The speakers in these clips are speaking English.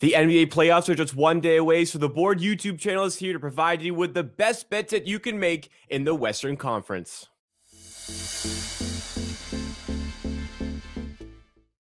The NBA playoffs are just one day away, so the Board YouTube channel is here to provide you with the best bets that you can make in the Western Conference.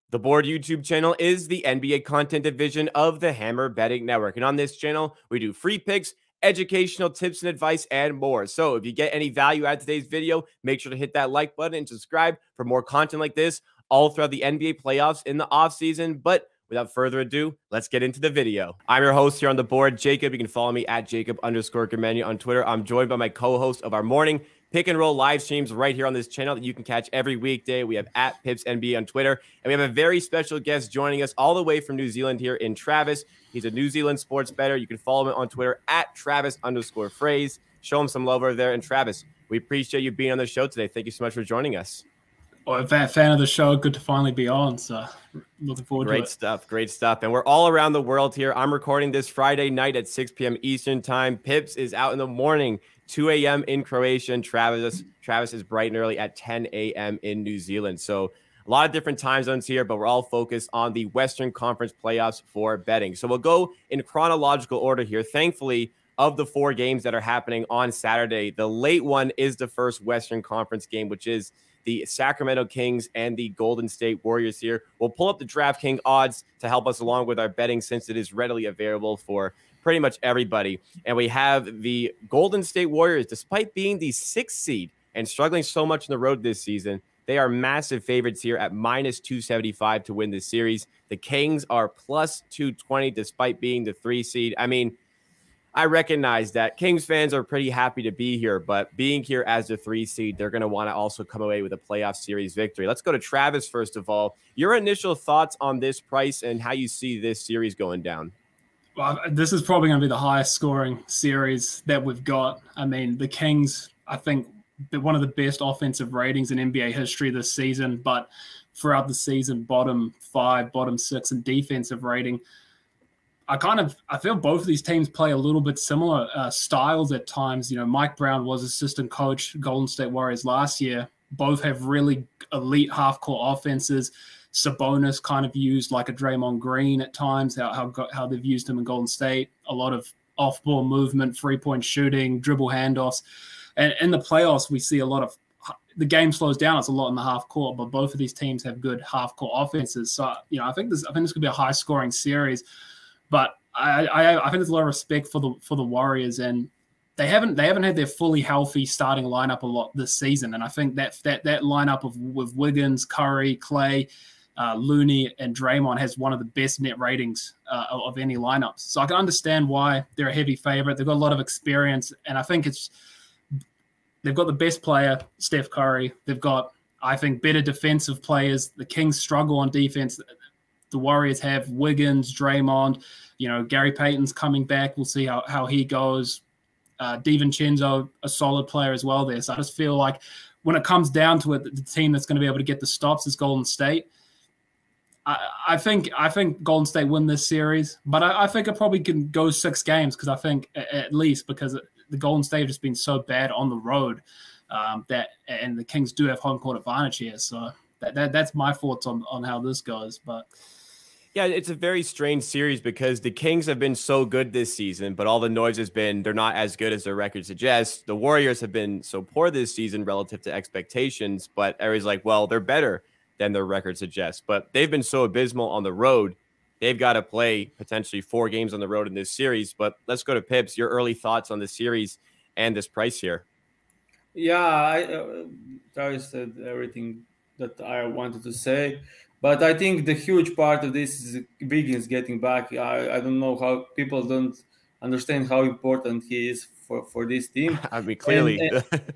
The Board YouTube channel is the NBA content division of the Hammer Betting Network. And on this channel, we do free picks, educational tips and advice, and more. So if you get any value out of today's video, make sure to hit that like button and subscribe for more content like this all throughout the NBA playoffs in the offseason. But without further ado, let's get into the video. I'm your host here on the board, Jacob. You can follow me at Jacob_Gramegna on Twitter. I'm joined by my co-host of our morning pick and roll live streams right here on this channel that you can catch every weekday. We have at PipsNBA on Twitter, and we have a very special guest joining us all the way from New Zealand here in Travis. He's a New Zealand sports bettor. You can follow him on Twitter at Travis_Phrase. Show him some love over there. And Travis, we appreciate you being on the show today. Thank you so much for joining us. Well, a fan of the show. Good to finally be on. So looking forward to it. Great stuff. Great stuff. And we're all around the world here. I'm recording this Friday night at 6 p.m. Eastern time. Pips is out in the morning, 2 a.m. in Croatia. And Travis is bright and early at 10 a.m. in New Zealand. So a lot of different time zones here, but we're all focused on the Western Conference playoffs for betting. So we'll go in chronological order here. Thankfully, of the 4 games that are happening on Saturday, the late one is the first Western Conference game, which is the Sacramento Kings and the Golden State Warriors here. We'll pull up the DraftKings odds to help us along with our betting since it is readily available for pretty much everybody. And we have the Golden State Warriors, despite being the 6th seed and struggling so much on the road this season, they are massive favorites here at -275 to win this series. The Kings are +220 despite being the 3 seed. I mean, I recognize that Kings fans are pretty happy to be here, but being here as the 3 seed, they're going to want to also come away with a playoff series victory. Let's go to Travis first of all. Your initial thoughts on this price and how you see this series going down? Well, this is probably going to be the highest scoring series that we've got. I mean, the Kings, I think, one of the best offensive ratings in NBA history this season, but throughout the season, bottom 5, bottom 6 in defensive rating. I feel both of these teams play a little bit similar styles at times. You know, Mike Brown was assistant coach Golden State Warriors last year. Both have really elite half-court offenses. Sabonis kind of used like a Draymond Green at times, how they've used him in Golden State. A lot of off-ball movement, three-point shooting, dribble handoffs. And in the playoffs, we see a lot of the game slows down. It's a lot in the half-court, but both of these teams have good half-court offenses. So, you know, I think this could be a high-scoring series. But I think there's a lot of respect for the Warriors, and they haven't had their fully healthy starting lineup a lot this season. And I think that lineup with Wiggins, Curry, Clay, Looney, and Draymond has one of the best net ratings of any lineups. So I can understand why they're a heavy favorite. They've got a lot of experience, and I think they've got the best player, Steph Curry. They've got, I think, better defensive players. The Kings struggle on defense. The Warriors have Wiggins, Draymond, you know, Gary Payton's coming back. We'll see how he goes. DiVincenzo, a solid player as well there. So I just feel like when it comes down to it, the team that's going to be able to get the stops is Golden State. I think Golden State win this series, but I think it probably can go 6 games because I think at least because the Golden State have just been so bad on the road and the Kings do have home court advantage here. So that's my thoughts on how this goes, but. Yeah, it's a very strange series because the Kings have been so good this season, but all the noise has been they're not as good as their record suggests. The Warriors have been so poor this season relative to expectations, but everybody's like, well, they're better than their record suggests. But they've been so abysmal on the road. They've got to play potentially 4 games on the road in this series. But let's go to Pips. Your early thoughts on the series and this price here. Yeah, Travis said everything that I wanted to say. But I think the huge part of this is Wiggins getting back. I don't know how people don't understand how important he is for this team. I mean, clearly.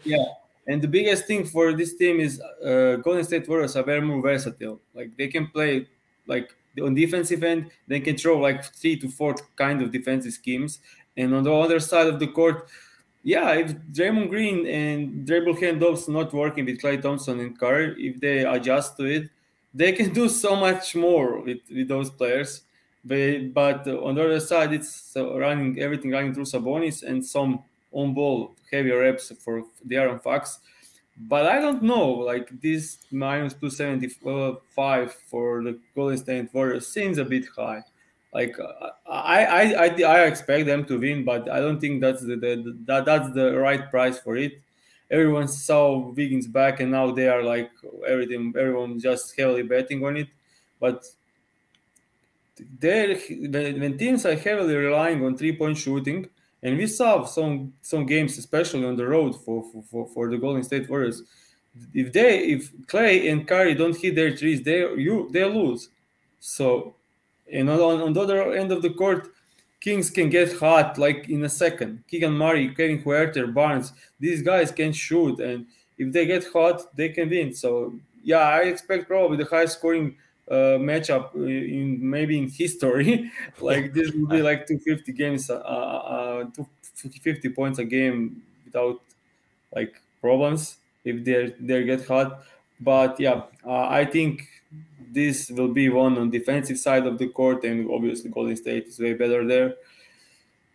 Yeah. And the biggest thing for this team is Golden State Warriors are very more versatile. Like they can play like on defensive end, they can throw like 3 to 4 kind of defensive schemes. And on the other side of the court, yeah, if Draymond Green and dribble handoffs not working with Klay Thompson and Curry, if they adjust to it, they can do so much more with those players. But on the other side, it's everything running through Sabonis and some on-ball heavy reps for De'Aaron Fox. But I don't know, like this -275 for the Golden State Warriors seems a bit high. Like I expect them to win, but I don't think that's that's the right price for it. Everyone saw Wiggins back, and now they are like everyone just heavily betting on it. But there, when teams are heavily relying on 3-point shooting, and we saw some games, especially on the road for the Golden State Warriors, if Clay and Curry don't hit their threes, they lose. So, and on the other end of the court, Kings can get hot like in a second. Keegan Murray, Kevin Huerter, Barnes, these guys can shoot, and if they get hot, they can win. So yeah, I expect probably the highest scoring matchup in history. Like this will be like 250 games, 250 points a game without like problems if they get hot. But yeah, I think this will be one on defensive side of the court, and obviously Golden State is way better there.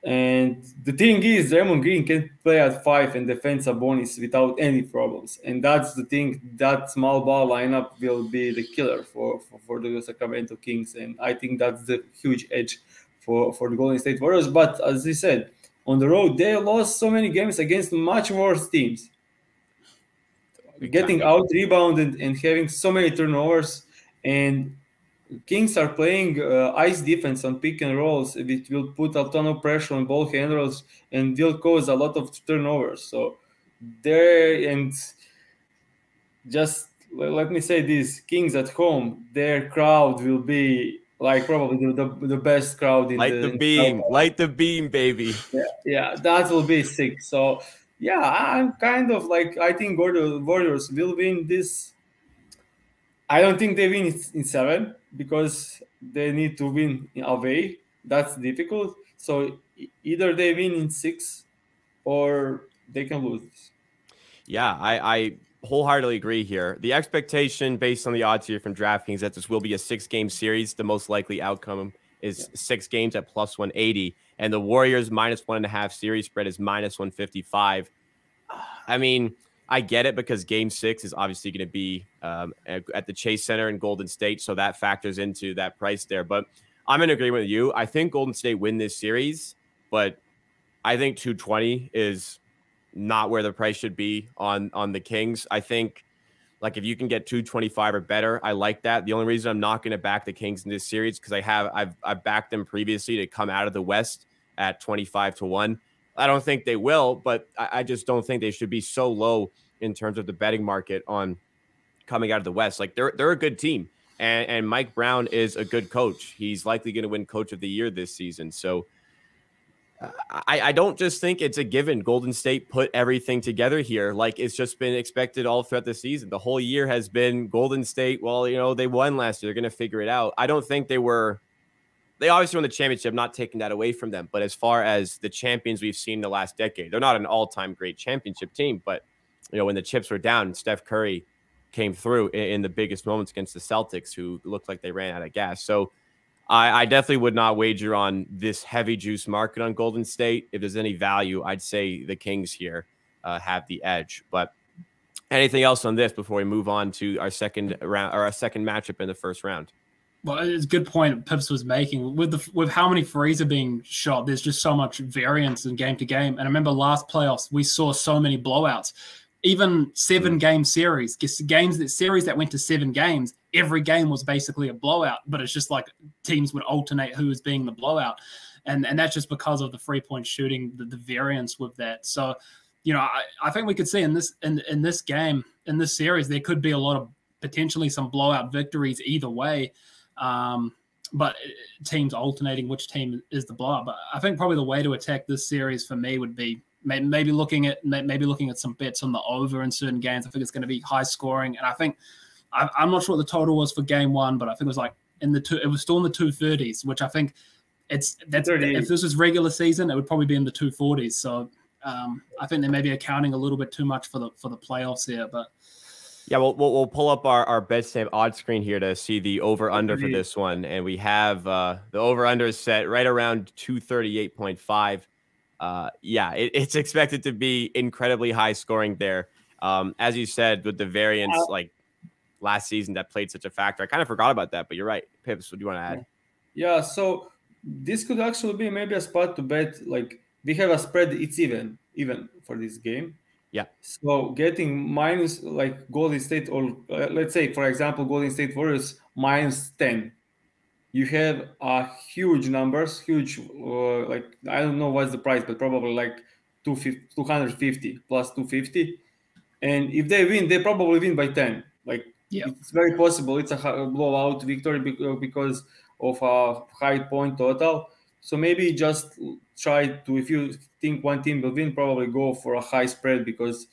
And the thing is, Draymond Green can play at 5 and defend Sabonis without any problems. And that's the thing, that small ball lineup will be the killer for the Sacramento Kings. And I think that's the huge edge for the Golden State Warriors. But as I said, on the road, they lost so many games against much worse teams. Getting out rebounded and having so many turnovers, and Kings are playing ice defense on pick and rolls, which will put a ton of pressure on ball handlers and will cause a lot of turnovers. So there, and just let me say this, Kings at home, their crowd will be like probably the best crowd in light the beam, baby. Yeah, that will be sick. So yeah, I'm kind of like, I think Warriors will win this. I don't think they win in 7 because they need to win away. That's difficult. So either they win in 6 or they can lose this. Yeah, I wholeheartedly agree here. The expectation based on the odds here from DraftKings that this will be a 6-game series. The most likely outcome is 6 games at plus 180. And the Warriors -1.5 series spread is -155. I mean, I get it because game 6 is obviously going to be at the Chase Center in Golden State. So that factors into that price there. But I'm in agreement with you. I think Golden State win this series, but I think 220 is not where the price should be on the Kings. I think like if you can get 225 or better, I like that. The only reason I'm not going to back the Kings in this series because I've backed them previously to come out of the West at 25-1. I don't think they will, but I just don't think they should be so low in terms of the betting market on coming out of the West. Like they're a good team, and Mike Brown is a good coach. He's likely going to win Coach of the Year this season. So I don't just think it's a given. Golden State put everything together here. Like it's just been expected all throughout the season. The whole year has been Golden State. Well, you know, they won last year. They're going to figure it out. I don't think they obviously won the championship, not taking that away from them. But as far as the champions we've seen the last decade, they're not an all-time great championship team. But, you know, when the chips were down, Steph Curry came through in the biggest moments against the Celtics, who looked like they ran out of gas. So I definitely would not wager on this heavy juice market on Golden State. If there's any value, I'd say the Kings here have the edge. But anything else on this before we move on to our second round or our second matchup in the first round? Well, it's a good point Pips was making. With how many threes are being shot, there's just so much variance in game to game. And I remember last playoffs, we saw so many blowouts. Even 7-game series, series that went to 7 games, every game was basically a blowout. But it's just like teams would alternate who was being the blowout. And that's just because of the 3-point shooting, the variance with that. So, you know, I think we could see in this game, in this series, there could be a lot of potentially some blowout victories either way. But teams alternating which team is the blowout. But I think probably the way to attack this series for me would be maybe looking at some bets on the over in certain games. I think it's going to be high scoring, and I think I'm not sure what the total was for game 1, but I think it was like it was still in the 230s, which I think if this was regular season, it would probably be in the 240s. So I think they may be accounting a little bit too much for the playoffs here, but. Yeah, we'll pull up our Betstamp odds screen here to see the over-under for this one. And we have the over-under is set right around 238.5. Yeah, it's expected to be incredibly high scoring there. As you said, with the variance, like last season that played such a factor. I kind of forgot about that, but you're right. Pips, what do you want to add? Yeah, so this could actually be maybe a spot to bet. Like we have a spread, it's even for this game. Yeah. So getting minus like Golden State, or let's say for example Golden State Warriors -10, you have huge numbers, huge like I don't know what's the price, but probably like 250 plus 250. And if they win, they probably win by 10. Like it's very possible it's a blowout victory because of a high point total. So maybe just try to, if you think one team will win, probably go for a high spread, because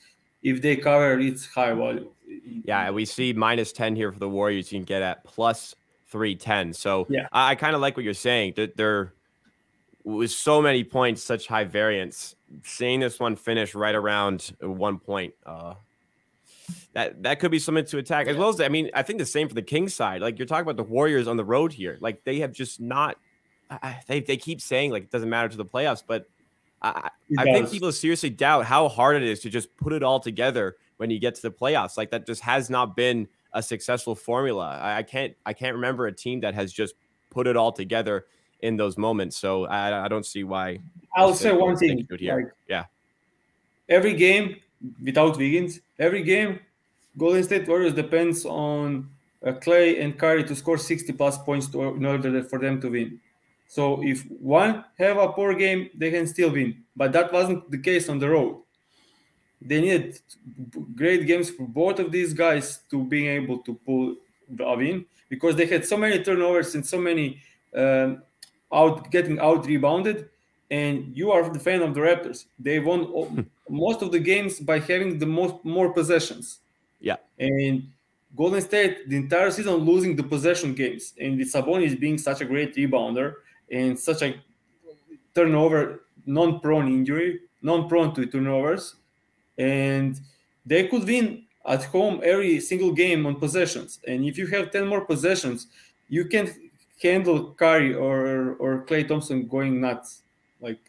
if they cover, it's high value. Yeah, we see -10 here for the Warriors. You can get at +310. So yeah, I kind of like what you're saying. There was so many points, such high variance. Seeing this one finish right around 1 point, that could be something to attack, as well as, I mean, I think the same for the Kings side. Like you're talking about the Warriors on the road here. Like they have just not, they keep saying like it doesn't matter to the playoffs, but I think people seriously doubt how hard it is to just put it all together when you get to the playoffs. Like that just has not been a successful formula. I can't remember a team that has just put it all together in those moments. So I don't see why. I'll say one thing here. Like, every game without Wiggins, every game Golden State Warriors depends on Clay and Curry to score 60 plus points in order for them to win. So if one have a poor game, they can still win. But that wasn't the case on the road. They needed great games for both of these guys to being able to pull a win, because they had so many turnovers and so many getting out rebounded. And you are the fan of the Raptors. They won most of the games by having the more possessions. Yeah. And Golden State, the entire season, losing the possession games. And with Sabonis being such a great rebounder and such a turnover, non-prone to turnovers. And they could win at home every single game on possessions. And if you have 10 more possessions, you can handle Curry or Klay Thompson going nuts. Like,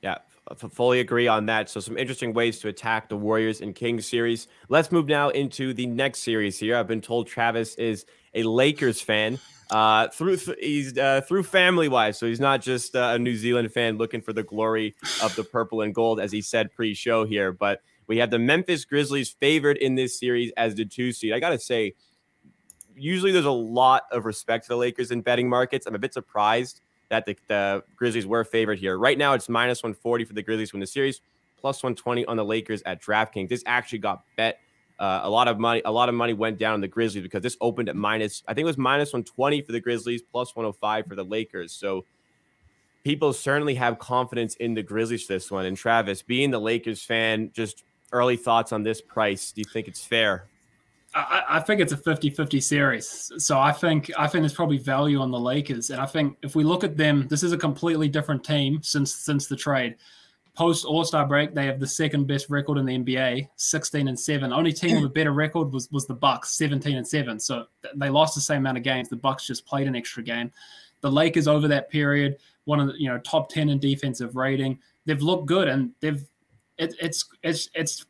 yeah, fully agree on that. So some interesting ways to attack the Warriors and Kings series. Let's move now into the next series here. I've been told Travis is a Lakers fan through family wise. So he's not just a New Zealand fan looking for the glory of the purple and gold, as he said pre-show here. But we have the Memphis Grizzlies favored in this series as the 2 seed. I got to say, usually there's a lot of respect to the Lakers in betting markets. I'm a bit surprised that the Grizzlies were favored here. Right now, it's -140 for the Grizzlies to win the series, +120 on the Lakers at DraftKings. This actually got bet. A lot of money went down on the Grizzlies because this opened at I think it was -120 for the Grizzlies, +105 for the Lakers. So people certainly have confidence in the Grizzlies for this one. And Travis, being the Lakers fan, just early thoughts on this price. Do you think it's fair? I think it's a 50-50 series. So I think there's probably value on the Lakers. And I think if we look at them, this is a completely different team since the trade. Post All-Star break, they have the second best record in the NBA, 16-7. Only team with a better record was the Bucks, 17-7. So they lost the same amount of games. The Bucks just played an extra game. The Lakers over that period, one of the top 10 in defensive rating. They've looked good, and it's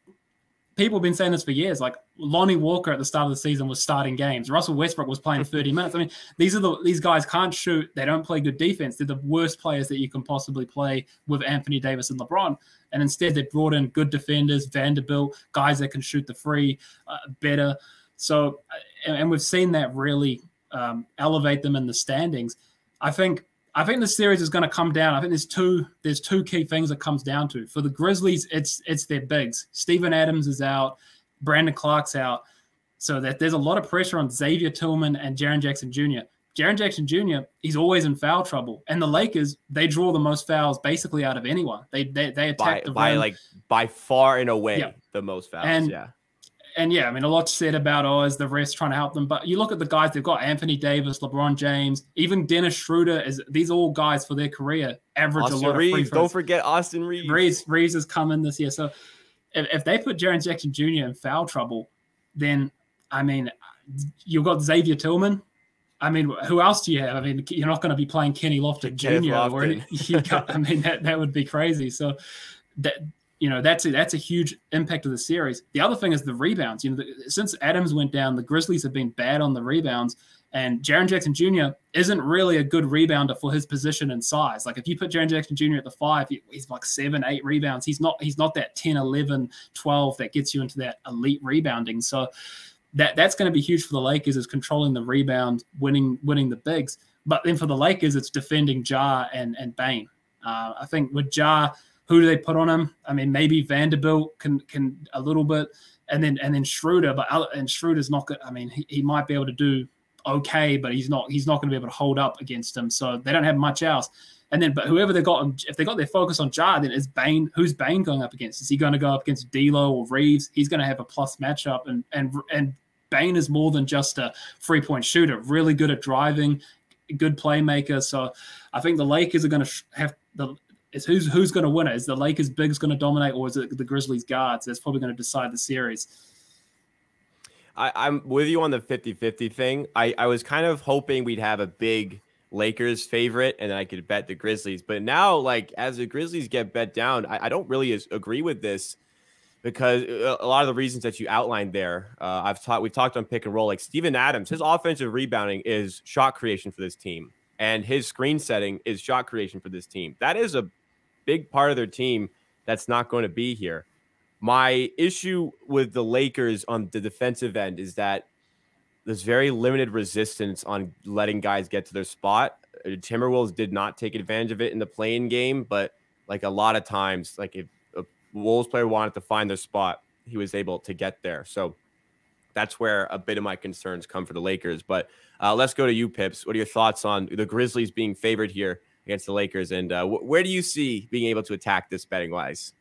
people have been saying this for years. Like Lonnie Walker at the start of the season was starting games. Russell Westbrook was playing 30 minutes. I mean, these guys can't shoot. They don't play good defense. They're the worst players that you can possibly play with Anthony Davis and LeBron. And instead, they brought in good defenders, Vanderbilt, guys that can shoot the free better. So, and we've seen that really elevate them in the standings. I think the series is going to come down. I think there's two key things that comes down to. For the Grizzlies, it's their bigs. Steven Adams is out. Brandon Clark's out. So that there's a lot of pressure on Xavier Tillman and Jaren Jackson Jr. Jaren Jackson Jr., he's always in foul trouble. And the Lakers, they draw the most fouls basically out of anyone. They attack the rim. By far and away the most fouls. And I mean, a lot said about is the rest trying to help them. But you look at the guys they've got: Anthony Davis, LeBron James, even Dennis Schroeder. These are all guys for their career average Austin a lot Reeves. of free throws. Don't forget Austin Reeves. Reeves has come in this year. So if they put Jaren Jackson Jr. in foul trouble, then I mean, you've got Xavier Tillman. I mean, who else do you have? I mean, you're not going to be playing Kenny Lofton Jr. I mean, that would be crazy. So that's a huge impact of the series. The other thing is the rebounds. Since Adams went down, the Grizzlies have been bad on the rebounds, And Jaren Jackson Jr. isn't really a good rebounder for his position and size. Like if you put Jaren Jackson Jr. at the 5, he's like 7, 8 rebounds. He's not that 10, 11, 12 that gets you into that elite rebounding. So that's going to be huge for the Lakers, is controlling the rebound, winning the bigs. But then for the Lakers, it's defending Ja and Bane. I think with Ja, who do they put on him? I mean, maybe Vanderbilt can a little bit, and then Schroeder. But Schroeder's not good. I mean, he might be able to do okay, but he's not going to be able to hold up against him. So they don't have much else. But whoever they got, if they got their focus on Ja, then is Bane. Who's Bane going up against? Is he going to go up against D'Lo or Reeves? He's going to have a plus matchup, and Bane is more than just a 3-point shooter. Really good at driving, good playmaker. So I think the Lakers are going to have who's going to win it? Is the Lakers bigs going to dominate, or is it the Grizzlies guards? That's probably going to decide the series. I'm with you on the 50-50 thing. I was kind of hoping we'd have a big Lakers favorite and then I could bet the Grizzlies. But now, like, as the Grizzlies get bet down, I don't really agree with this, because a lot of the reasons that you outlined there, we've talked on pick and roll. Like Steven Adams, his offensive rebounding is shot creation for this team, and his screen setting is shot creation for this team. That is a big part of their team that's not going to be here. My issue with the Lakers on the defensive end is that there's very limited resistance on letting guys get to their spot. Timberwolves did not take advantage of it in the play-in game, but like a lot of times, like if a Wolves player wanted to find their spot, he was able to get there. So that's where a bit of my concerns come for the Lakers. But let's go to you, Pips. What are your thoughts on the Grizzlies being favored here against the Lakers? And where do you see being able to attack this betting-wise?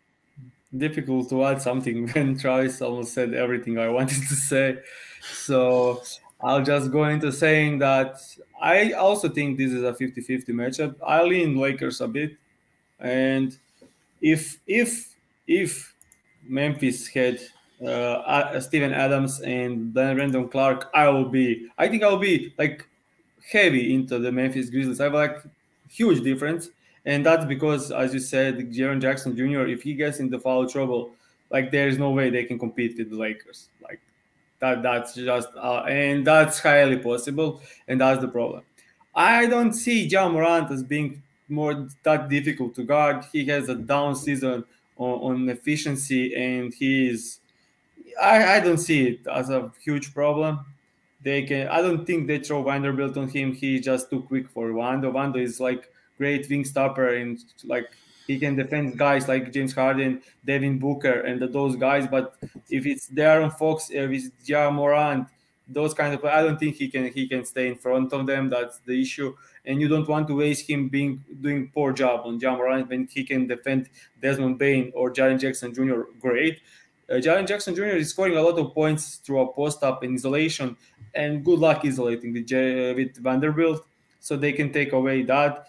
Difficult to add something when Travis almost said everything I wanted to say. So I'll just go into saying that I also think this is a 50-50 matchup. I lean Lakers a bit. And if Memphis had Steven Adams and Brandon Clark, I think I'll be like heavy into the Memphis Grizzlies. I have like huge difference. And that's because, as you said, Jaren Jackson Jr., if he gets into foul trouble, like there is no way they can compete with the Lakers. Like that's just, and that's highly possible. And that's the problem. I don't see Ja Morant as being more that difficult to guard. He has a down season on efficiency, and I don't see it as a huge problem. I don't think they throw Vanderbilt on him. He's just too quick for Wando. Wando is like great wing stopper, and like he can defend guys like James Harden, Devin Booker, and those guys. But if it's De'Aaron Fox, if it's Ja Morant, those kind of, I don't think he can stay in front of them. That's the issue. And you don't want to waste him doing poor job on Ja Morant when he can defend Desmond Bane or Jaren Jackson Jr. Great. Jaren Jackson Jr. is scoring a lot of points through a post-up and isolation, and good luck isolating with Vanderbilt, so they can take away that.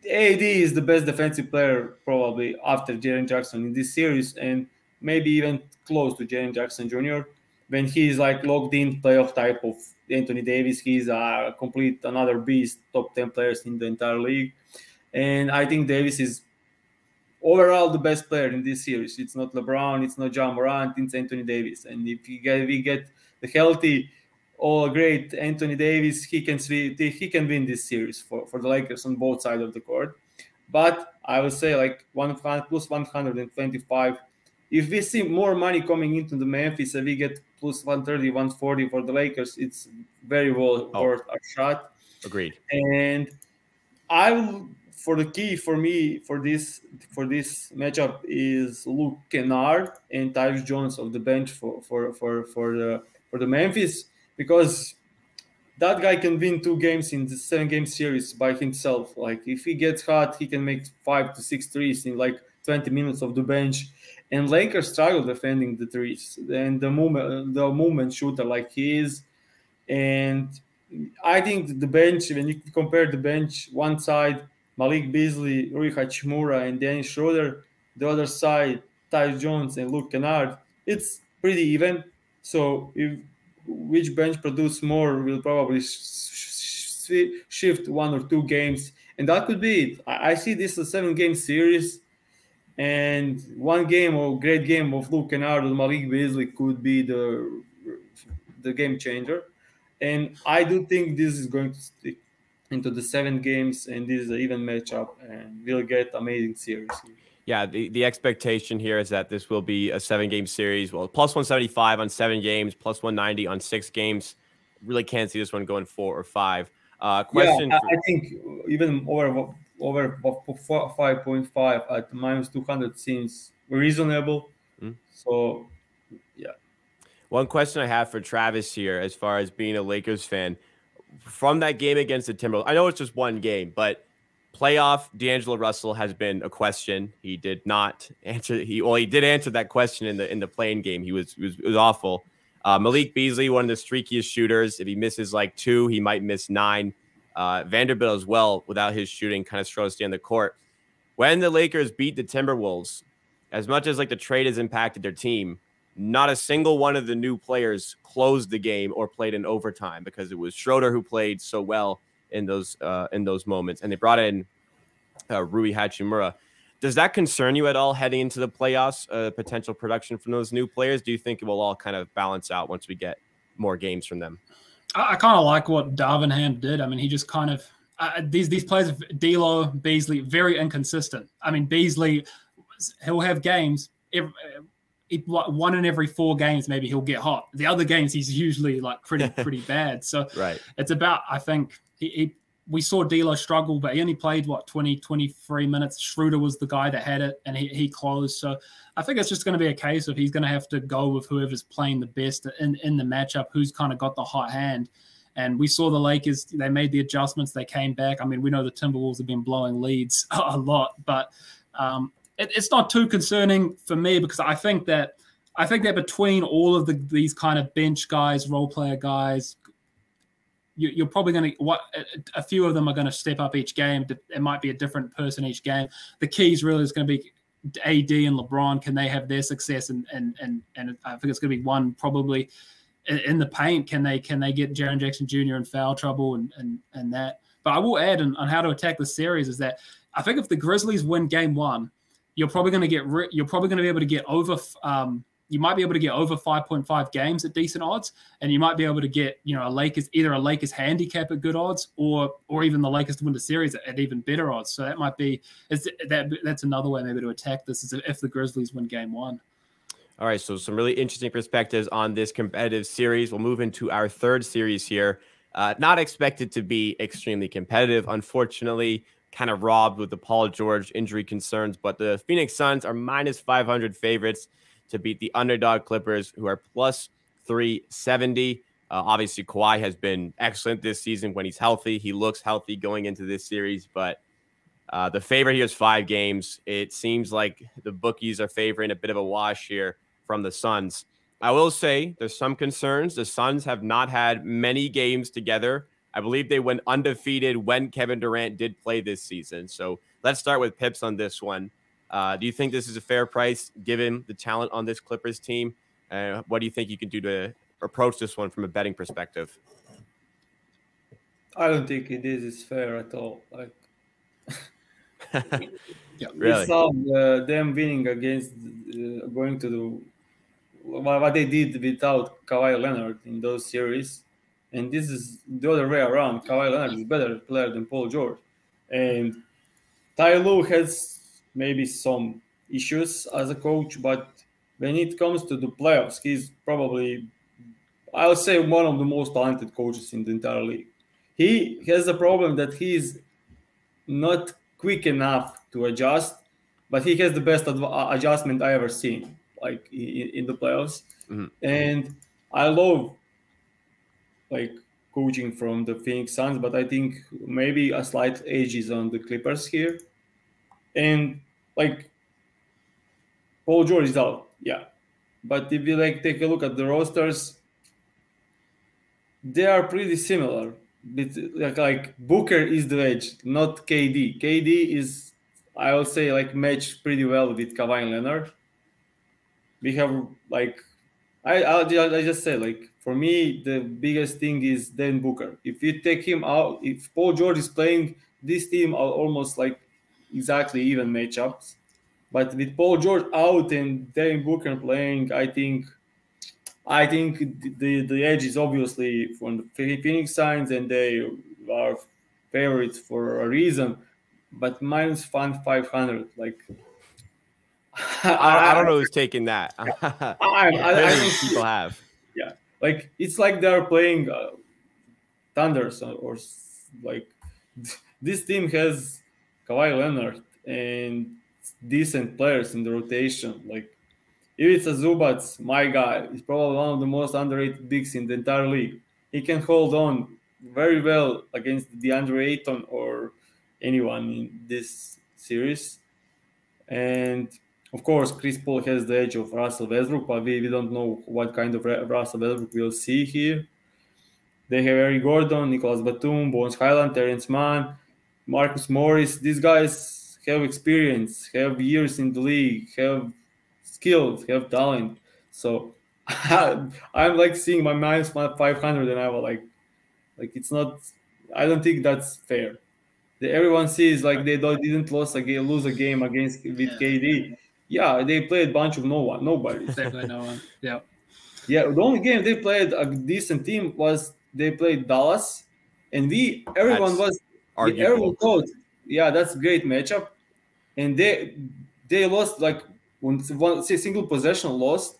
AD is the best defensive player probably after Jaren Jackson in this series, and maybe even close to Jaren Jackson Jr. When he's like locked in playoff type of Anthony Davis, he's a complete another beast, top 10 players in the entire league. And I think Davis is overall the best player in this series. It's not LeBron, it's not Ja Morant, it's Anthony Davis. And if we get the healthy, all great Anthony Davis, he can win this series for the Lakers on both sides of the court. But I would say like plus 125. If we see more money coming into the Memphis and we get plus 130, 140 for the Lakers, it's very well worth a shot. Agreed. And for the key for me for this matchup is Luke Kennard and Tyus Jones of the bench for the Memphis, because that guy can win 2 games in the 7-game series by himself. Like if he gets hot, he can make 5 to 6 threes in like 20 minutes of the bench. And Lakers struggle defending the threes and the movement shooter like he is. And I think the bench, when you compare the bench, one side Malik Beasley, Rui Hachimura, and Dennis Schroeder, the other side Tyus Jones and Luke Kennard, it's pretty even. So which bench produce more will probably shift 1 or 2 games, and that could be it. I see this as a 7-game series, and 1 game or great game of Luke Kennard or Malik Beasley could be the game changer. And I do think this is going to stick into the 7 games, and this is an even matchup, and we'll get amazing series. Yeah, the expectation here is that this will be a 7-game series. Well, plus 175 on 7 games, plus 190 on 6 games. Really can't see this one going 4 or 5. Question. Yeah, I think even over 5.5 at minus 200 seems reasonable. So, yeah. One question I have for Travis here, as far as being a Lakers fan, from that game against the Timberwolves, I know it's just one game, but playoff D'Angelo Russell has been a question. He did not answer. He did answer that question in the playing game. It was awful. Malik Beasley, one of the streakiest shooters. If he misses like 2, he might miss 9. Vanderbilt as well, without his shooting, kind of struggles to stay on the court. When the Lakers beat the Timberwolves, as much as like the trade has impacted their team, not a single one of the new players closed the game or played in overtime, because it was Schroeder who played so well in those moments, and they brought in Rui Hachimura. Does that concern you at all heading into the playoffs? Potential production from those new players? Do you think it will all kind of balance out once we get more games from them? I kind of like what Darvin Ham did. I mean, he just kind of these players, D'Lo, Beasley, very inconsistent. I mean, Beasley, he'll have games. One in every 4 games, maybe he'll get hot. The other games, he's usually like pretty bad. So right. It's about, I think we saw D'Lo struggle, but he only played 23 minutes. Schroeder was the guy that had it, and he closed. So I think it's just going to be a case of he's going to have to go with whoever's playing the best in the matchup, who's kind of got the hot hand. And we saw the Lakers, they made the adjustments, they came back. I mean, we know the Timberwolves have been blowing leads a lot, but it's not too concerning for me, because I think that between all of these kind of bench guys, role player guys, you're probably going to a few of them are going to step up each game. It might be a different person each game. The keys really is going to be AD and LeBron. Can they have their success? And I think it's going to be one probably in the paint. Can they get Jaren Jackson Jr. in foul trouble and that? But I will add on how to attack the series is that I think if the Grizzlies win Game 1, you're probably going to be able to get over. You might be able to get over 5.5 games at decent odds, and you might be able to get either a Lakers handicap at good odds, or even the Lakers to win the series at even better odds. So that might be that's another way maybe to attack this is if the Grizzlies win Game 1. All right, so some really interesting perspectives on this competitive series. We'll move into our third series here. Not expected to be extremely competitive, unfortunately. Kind of robbed with the Paul George injury concerns, but the Phoenix Suns are minus 500 favorites to beat the underdog Clippers, who are plus 370. Obviously, Kawhi has been excellent this season when he's healthy. He looks healthy going into this series, but the favorite here is 5 games. It seems like the bookies are favoring a bit of a wash here from the Suns. I will say there's some concerns. The Suns have not had many games together. I believe they went undefeated when Kevin Durant did play this season. So let's start with Pips on this one. Do you think this is a fair price given the talent on this Clippers team? What do you think you can do to approach this one from a betting perspective? I don't think it's fair at all. Like, yeah, really. We saw them winning against going to the what they did without Kawhi Leonard in those series. And this is the other way around. Kawhi Leonard is a better player than Paul George. And Ty Lue has maybe some issues as a coach, but when it comes to the playoffs, he's probably, I would say, one of the most talented coaches in the entire league. He has a problem that he's not quick enough to adjust, but he has the best adjustment I ever seen, like in the playoffs. Mm-hmm. And I love coaching from the Phoenix Suns, but I think maybe a slight edge is on the Clippers here. And Paul George is out, yeah. But if you take a look at the rosters, they are pretty similar. Like Booker is the edge, not KD. KD is, I would say, matched pretty well with Kawhi Leonard. We have I just say for me the biggest thing is Devin Booker. If you take him out, if Paul George is playing, this team are almost exactly even matchups. But with Paul George out and Devin Booker playing, I think I think the edge is obviously from the Phoenix Suns, and they are favorites for a reason. But minus 500, like I don't know who's taking that. I Clearly, don't people have. Yeah, like it's like they're playing Thunders or like this team has Kawhi Leonard and decent players in the rotation. Like Ivica Zubac, my guy, is probably one of the most underrated bigs in the entire league. He can hold on very well against DeAndre Ayton or anyone in this series. And of course, Chris Paul has the edge of Russell Westbrook, but we don't know what kind of Russell Westbrook we'll see here. They have Eric Gordon, Nicholas Batum, Bones Highland, Terrence Mann, Marcus Morris. These guys have experience, have years in the league, have skills, have talent. So I'm like seeing my minus 500, and I was like it's not. I don't think that's fair. Everyone sees like they didn't lose a game against with KD. Yeah, they played a bunch of nobody. They played no one. Yeah. Yeah, the only game they played a decent team was they played Dallas, and everyone thought, yeah, that's a great matchup, and they lost like one single possession lost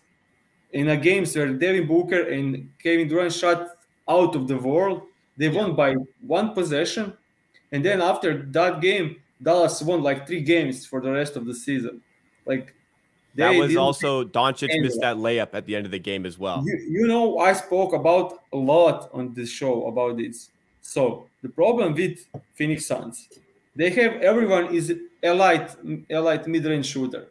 in a game where Devin Booker and Kevin Durant shot out of the world. They won by one possession, and then after that game, Dallas won like 3 games for the rest of the season. Like that was also Doncic missed that layup at the end of the game as well. You know, I spoke about a lot on this show about this. So the problem with Phoenix Suns, they have everyone is elite mid-range shooter.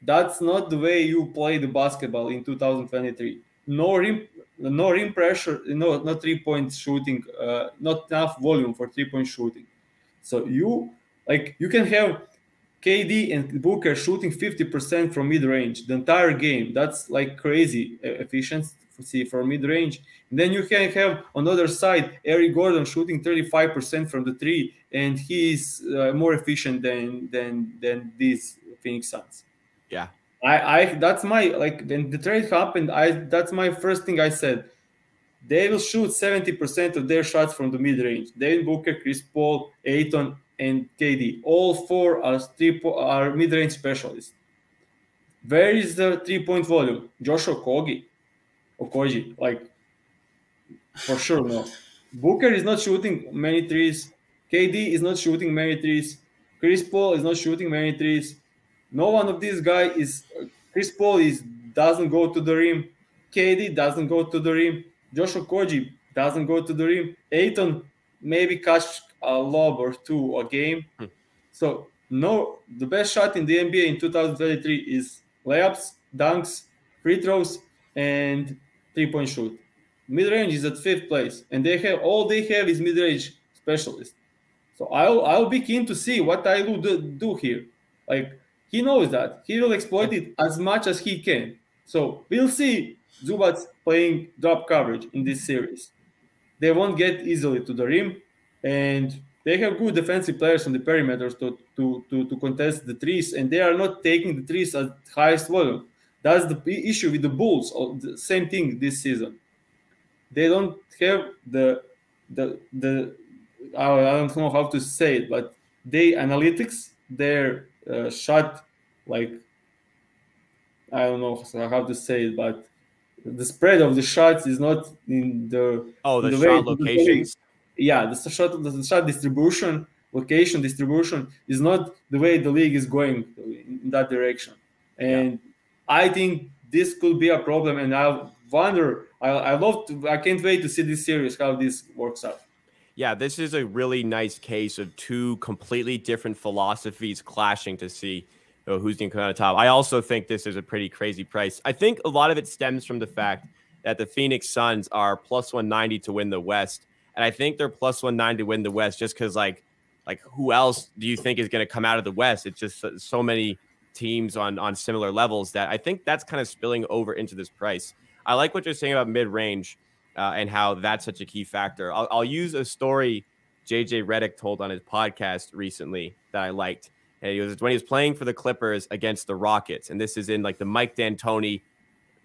That's not the way you play the basketball in 2023. No rim pressure, no 3-point shooting, not enough volume for 3-point shooting. So you can have KD and Booker shooting 50% from mid-range the entire game. That's like crazy efficiency for mid-range. And then you can have on the other side Eric Gordon shooting 35% from the 3, and he's more efficient than these Phoenix Suns. Yeah, I that's my when the trade happened. That's my first thing I said. They will shoot 70% of their shots from the mid-range. Devin Booker, Chris Paul, Ayton, and KD. All 4 are mid-range specialists. Where is the 3-point volume? Joshua Okogie, like for sure no. Booker is not shooting many threes. KD is not shooting many threes. Chris Paul is not shooting many threes. No one of these guys is. Chris Paul doesn't go to the rim. KD doesn't go to the rim. Joshua Okogie doesn't go to the rim. Ayton maybe catch a lob or 2 a game. So the best shot in the NBA in 2023 is layups, dunks, free throws, and 3-point shoot. Mid-range is at 5th place, and they have is mid-range specialists. So I'll be keen to see what I will do here. Like he knows that he will exploit it as much as he can. So we'll see Zubac playing drop coverage in this series. They won't get easily to the rim, and they have good defensive players on the perimeters to contest the threes, and they are not taking the threes at highest volume. That's the issue with the Bulls. The same thing this season. They don't have the I don't know how to say it, but analytics their shot, like I don't know how to say it, but the spread of the shots is not in the shot locations. Yeah, the shot distribution, location distribution is not the way the league is going in that direction. And I think this could be a problem, and I wonder. I can't wait to see this series, how this works out. Yeah, this is a really nice case of 2 completely different philosophies clashing to see who's going to come out on top. I also think this is a pretty crazy price. I think a lot of it stems from the fact that the Phoenix Suns are plus 190 to win the West. And I think they're plus 190 to win the West just because, like who else do you think is going to come out of the West? It's just so many teams on similar levels that I think that's kind of spilling over into this price. I like what you're saying about mid-range and how that's such a key factor. I'll use a story JJ Redick told on his podcast recently that I liked. And it was when he was playing for the Clippers against the Rockets. And this is in like the Mike D'Antoni,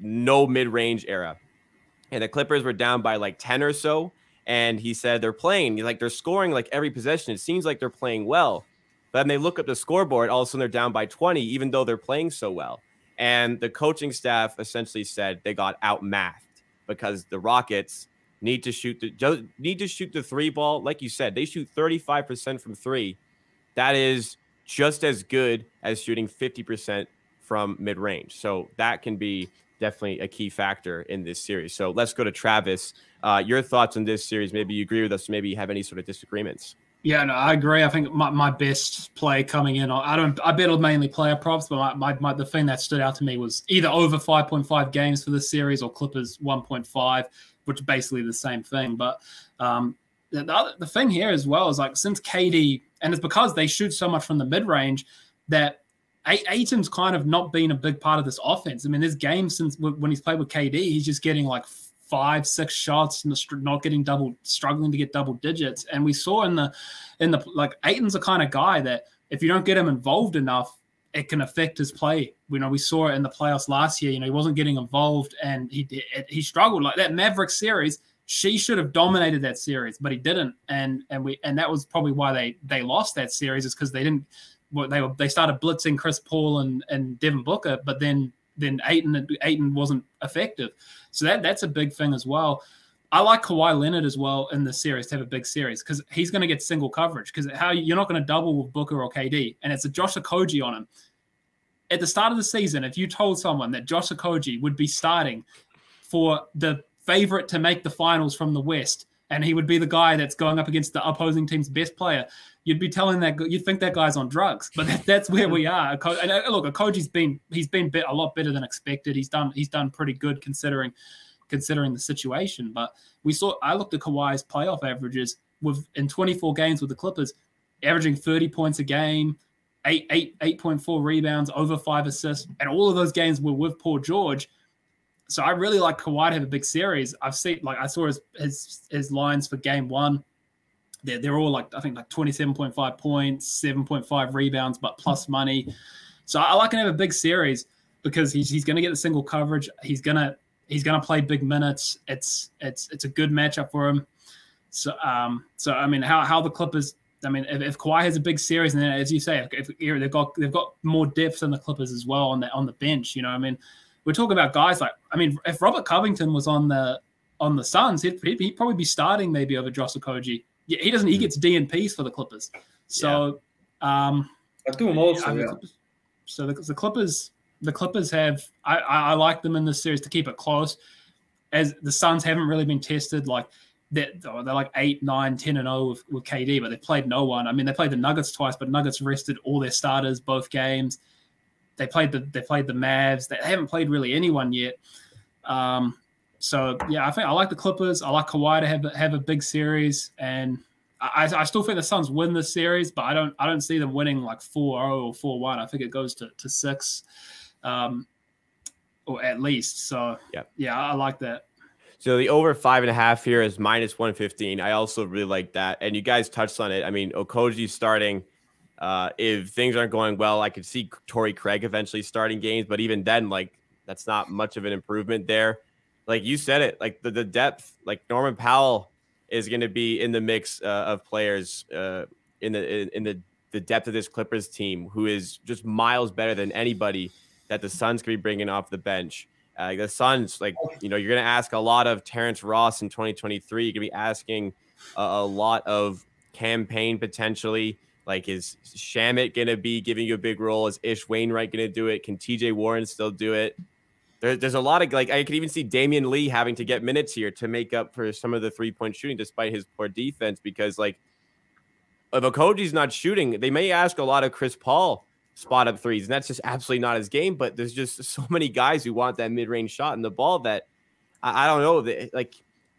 no mid-range era. and the Clippers were down by like 10 or so. And he said they're scoring like every possession. It seems like they're playing well. But then they look up the scoreboard, all of a sudden they're down by 20, even though they're playing so well. And the coaching staff essentially said they got outmatched because the Rockets need to shoot the three ball. Like you said, they shoot 35% from three. That is just as good as shooting 50% from mid-range. So that can be definitely a key factor in this series. So let's go to Travis. Your thoughts on this series? Maybe you agree with us. Maybe you have any sort of disagreements. Yeah, no, I agree. I think my best play coming in, I bet on mainly player props, but the thing that stood out to me was either over 5.5 games for this series or Clippers 1.5, which is basically the same thing. But the thing here as well is like since KD, and it's because they shoot so much from the mid-range that Ayton's kind of not been a big part of this offense. I mean, there's games since when he's played with KD, he's just getting like 5-6 shots and not getting struggling to get double digits. And we saw in the like Ayton's the kind of guy that if you don't get him involved enough, it can affect his play. We saw it in the playoffs last year. He wasn't getting involved and he struggled. Like that Mavericks series, she should have dominated that series, but he didn't. And that was probably why they lost that series, is because they didn't. They started blitzing Chris Paul and Devin Booker, but then Ayton wasn't effective. So that's a big thing as well. I like Kawhi Leonard as well in the series to have a big series because he's going to get single coverage because you're not going to double with Booker or KD, and it's a Josh Okogie on him. At the start of the season, if you told someone that Josh Okogie would be starting for the favorite to make the finals from the West, and he would be the guy that's going up against the opposing team's best player, you'd be telling you'd think that guy's on drugs. But that's where we are. And look, Okogie's been a lot better than expected. He's done pretty good considering the situation. But I looked at Kawhi's playoff averages in 24 games with the Clippers, averaging 30 points a game, 8.4 rebounds, over 5 assists, and all of those games were with Paul George. So I really like Kawhi to have a big series. I saw his lines for game one. They're all like 27.5 points, 7.5 rebounds, but plus money. So I like him to have a big series because he's going to get the single coverage. He's gonna play big minutes. It's a good matchup for him. So I mean, how the Clippers. I mean, if Kawhi has a big series, and then as you say, if they've got more depth than the Clippers as well on the bench. I mean. We're talking about guys like, I mean, if Robert Covington was on the Suns, he'd probably be starting maybe over Josh Okogie. Yeah, he doesn't. He gets DNPs for the Clippers. So, I do them also. Yeah. So the Clippers have. I like them in this series to keep it close, as the Suns haven't really been tested. Like they're like 8, 9, 10-0 with KD, but they've played no one. I mean, they played the Nuggets twice, but Nuggets rested all their starters both games. They played the Mavs. They haven't played really anyone yet. So yeah, I like the Clippers. I like Kawhi to have a big series, and I still think the Suns win this series, but I don't see them winning like 4-0 or 4-1. I think it goes to 6, or at least. So yeah, I like that. So the over 5.5 here is -115. I also really like that, and you guys touched on it. I mean, Okogie's starting. If things aren't going well, I could see Torrey Craig eventually starting games, but even then, like that's not much of an improvement there. Like you said it, like the depth, like Norman Powell is going to be in the mix of players in the depth of this Clippers team, who is just miles better than anybody that the Suns could be bringing off the bench. The Suns, like you're going to ask a lot of Terrence Ross in 2023. You're going to be asking a lot of Campaign potentially. Like, is Shamet going to be giving you a big role? Is Ish Wainwright going to do it? Can TJ Warren still do it? There's a lot of, like, I could even see Damian Lee having to get minutes here to make up for some of the three-point shooting despite his poor defense, because, like, if Okogie's not shooting, they may ask a lot of Chris Paul spot-up threes, and that's just absolutely not his game, but there's just so many guys who want that mid-range shot in the ball that I don't know. Like,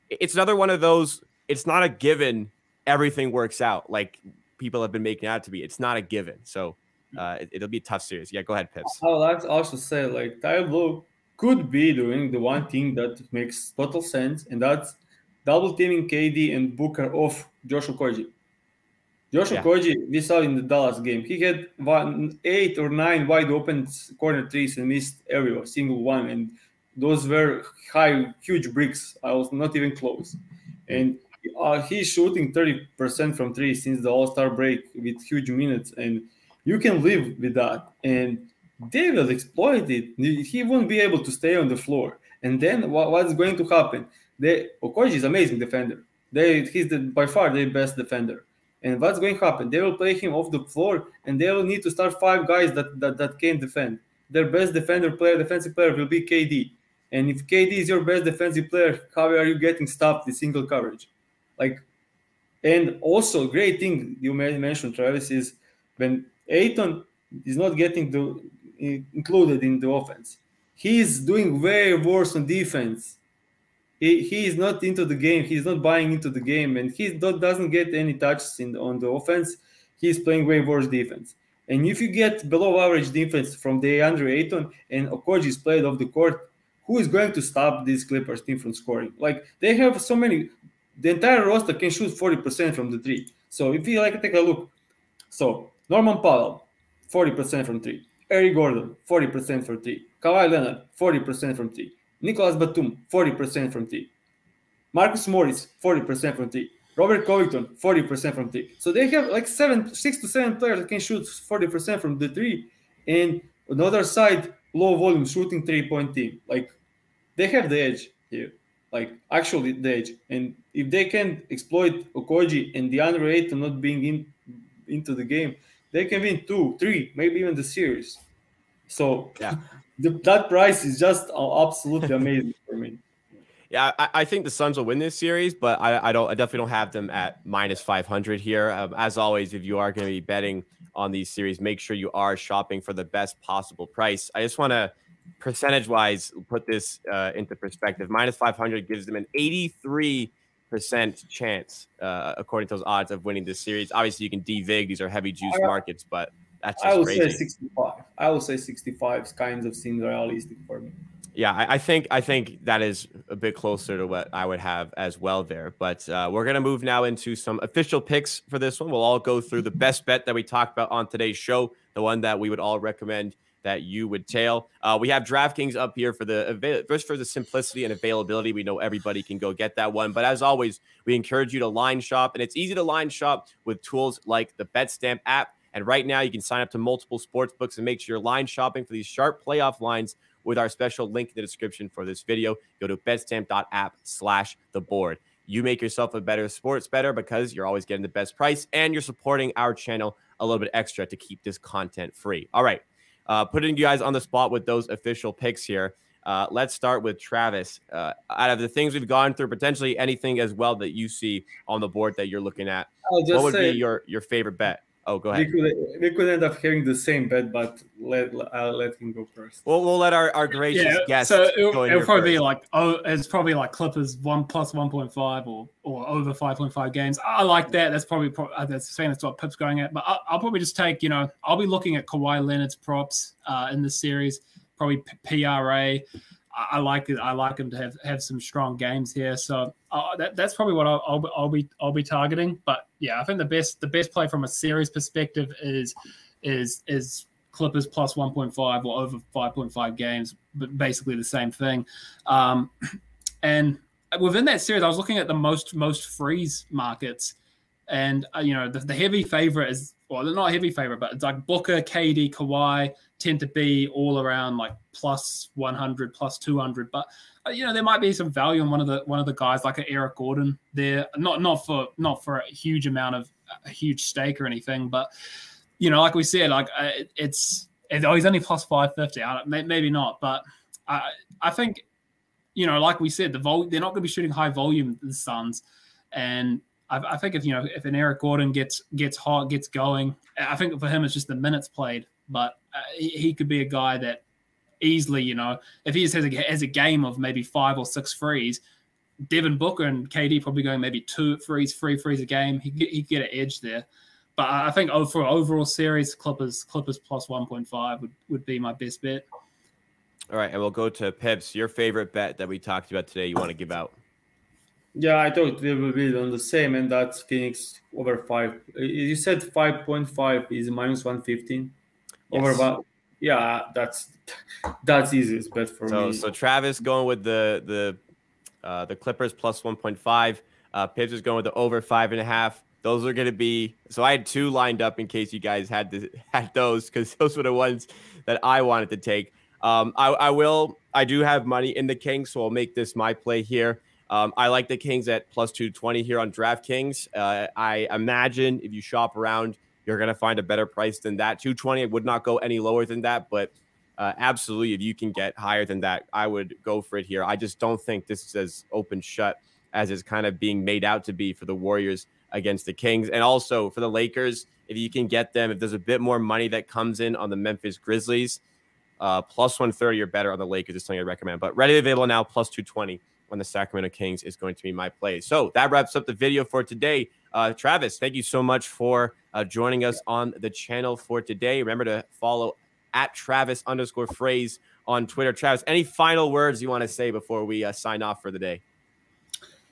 it's another one of those, it's not a given everything works out. Like, people have been making out to be. It's not a given. So it'll be a tough series. Yeah, go ahead, Pips. I would like to also say, like, Tyler Blue could be doing the one thing that makes total sense, and that's double teaming KD and Booker off Josh Okogie. Okogie, we saw in the Dallas game, he had 8 or 9 wide open corner threes and missed every single one. And those were huge bricks. I was not even close. And he's shooting 30% from three since the All-Star break with huge minutes, and you can live with that. And they will exploit it. He won't be able to stay on the floor. And then what's going to happen? Okoji is amazing defender. He's by far the best defender. And what's going to happen? They will play him off the floor, and they will need to start 5 guys that can defend. Their best defensive player will be KD. And if KD is your best defensive player, how are you getting stopped with single coverage? And also, great thing you mentioned, Travis, is when Ayton is not getting included in the offense. He's doing way worse on defense. He is not into the game. He's not buying into the game, and he doesn't get any touches on the offense. He's playing way worse defense. And if you get below average defense from DeAndre Ayton and Okoji is played off the court, who is going to stop this Clippers team from scoring? They have so many. The entire roster can shoot 40% from the three. So if you take a look, so Norman Powell, 40% from three. Eric Gordon, 40% from three. Kawhi Leonard, 40% from three. Nicholas Batum, 40% from three. Marcus Morris, 40% from three. Robert Covington, 40% from three. So they have 6 to 7 players that can shoot 40% from the three. And on the other side, low volume shooting 3-point team. They have the edge here. Actually the edge. And if they can exploit Okoji and DeAndre Ayton not being into the game, they can win 2, 3, maybe even the series. So yeah. That price is just absolutely amazing for me. Yeah, I think the Suns will win this series, but I definitely don't have them at minus 500 here. As always, if you are going to be betting on these series, make sure you are shopping for the best possible price. I just want to percentage-wise put this into perspective. Minus 500 gives them an 83% chance, according to those odds, of winning this series. Obviously, you can de-vig. These are heavy juice markets, but that's just crazy. Say 65. I will say 65 kinds of seems realistic for me. Yeah, I think that is a bit closer to what I would have as well there. But we're going to move now into some official picks for this one. We'll all go through the best bet that we talked about on today's show, the one that we would all recommend that you would tail. We have DraftKings up here for just for the simplicity and availability. We know everybody can go get that one. But as always, we encourage you to line shop. And it's easy to line shop with tools like the BetStamp app. And right now, you can sign up to multiple sports books and make sure you're line shopping for these sharp playoff lines with our special link in the description for this video. Go to betstamp.app/theboard. You make yourself a better sports bettor because you're always getting the best price and you're supporting our channel a little bit extra to keep this content free. All right, putting you guys on the spot with those official picks here. Let's start with Travis. Out of the things we've gone through, potentially anything as well that you see on the board that you're looking at, what would be your favorite bet? Oh, go ahead. We could end up having the same bet, but I'll let him go first. We'll let our gracious guest. So it'll probably be it's probably like Clippers 1 plus 1.5 or over 5.5 games. I like that. That's probably that's what Pip's going at. But I'll probably just take I'll be looking at Kawhi Leonard's props in this series. Probably PRA. I like it. I like him to have some strong games here. So that's probably what I'll be targeting. But yeah, I think the best play from a series perspective is Clippers plus 1.5 or over 5.5 games, but basically the same thing. And within that series, I was looking at the most freeze markets, and the heavy favorite is, well, they're not a heavy favorite, but it's like Booker, KD, Kawhi tend to be all around like plus 100, plus 200. But there might be some value in one of the guys like Eric Gordon there. Not for a huge amount of a huge stake or anything, but like we said, he's only plus 550. Maybe not, but I think like we said, they're not going to be shooting high volume, the Suns, and I think if an Eric Gordon gets hot, gets going, I think for him it's just the minutes played. But he could be a guy that easily, if he just has a game of maybe 5 or 6 frees, Devin Booker and KD probably going maybe 2 frees, 3 frees a game. He could get an edge there. But I think for an overall series, Clippers plus 1.5 would be my best bet. All right, and we'll go to Pips. Your favorite bet that we talked about today, you want to give out? Yeah, I thought we will be on the same, and that's Phoenix over 5. You said 5.5 is minus 115. Yes. Over Yeah, that's easiest bet for me. So Travis going with the Clippers plus 1.5. Pips is going with the over 5.5. Those are going to be, so I had 2 lined up in case you guys had those, because those were the ones that I wanted to take. I do have money in the Kings, so I'll make this my play here. I like the Kings at plus 220 here on DraftKings. I imagine if you shop around, you're going to find a better price than that. 220, it would not go any lower than that, but absolutely, if you can get higher than that, I would go for it here. I just don't think this is as open shut as is kind of being made out to be for the Warriors against the Kings. And also for the Lakers, if you can get them, if there's a bit more money that comes in on the Memphis Grizzlies, plus 130 or better on the Lakers is something I recommend. But readily available now, plus 220 on the Sacramento Kings is going to be my play. So that wraps up the video for today. Travis, thank you so much for joining us on the channel for today. Remember to follow at Travis_phrase on Twitter. Travis, any final words you want to say before we sign off for the day?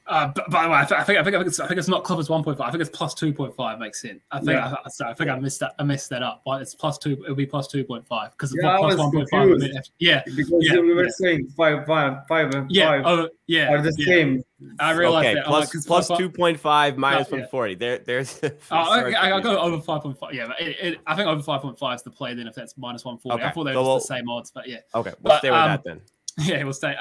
By the way, I think it's not Clippers 1.5. I think it's plus 2.5 makes sense. I think I missed that up. But it's plus 2. It'll be plus 2.5 because plus 1.5. Yeah, because we were saying 5 and 5 are the same. I realized that. Plus 2.5 minus 140. There's. I go over 5.5. Yeah, but I think over 5.5 is the play then if that's minus 140. Okay. I thought they were just the same odds, but yeah. Okay, we'll stay with that then. Yeah, we'll stay.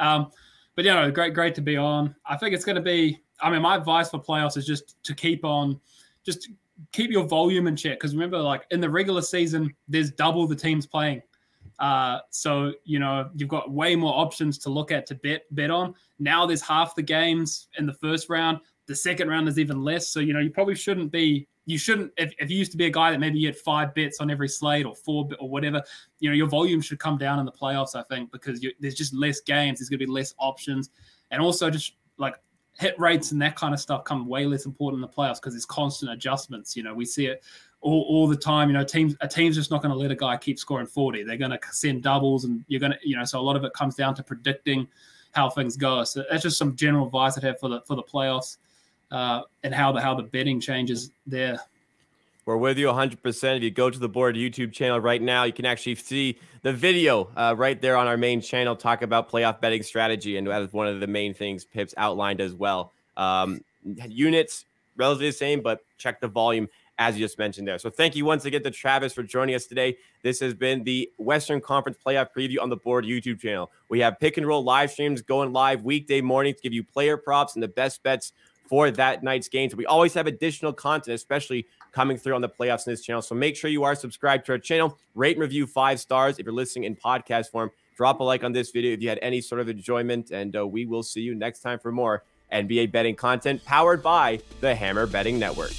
But yeah, no, great to be on. I think it's going to be. I mean, my advice for playoffs is just to keep your volume in check. Because remember, like in the regular season, there's double the teams playing. So you've got way more options to look at to bet on. Now there's half the games in the first round. The second round is even less. So you probably shouldn't be. You shouldn't, if you used to be a guy that maybe you had 5 bets on every slate or 4 or whatever, your volume should come down in the playoffs, I think, because there's just less games. There's going to be less options. And also just like hit rates and that kind of stuff come way less important in the playoffs because there's constant adjustments. We see it all the time. A team's just not going to let a guy keep scoring 40. They're going to send doubles and you're going to, so a lot of it comes down to predicting how things go. So that's just some general advice I'd have for the playoffs. And how the betting changes there. We're with you 100%. If you go to the Board YouTube channel right now, you can actually see the video right there on our main channel talk about playoff betting strategy, and that is one of the main things Pips outlined as well. Units, relatively the same, but check the volume as you just mentioned there. So thank you once again to Travis for joining us today. This has been the Western Conference Playoff Preview on the Board YouTube channel. We have pick and roll live streams going live weekday mornings to give you player props and the best bets for that night's games. We always have additional content, especially coming through on the playoffs in this channel. So make sure you are subscribed to our channel. Rate and review 5 stars. If you're listening in podcast form, drop a like on this video if you had any sort of enjoyment. And we will see you next time for more NBA betting content powered by the Hammer Betting Network.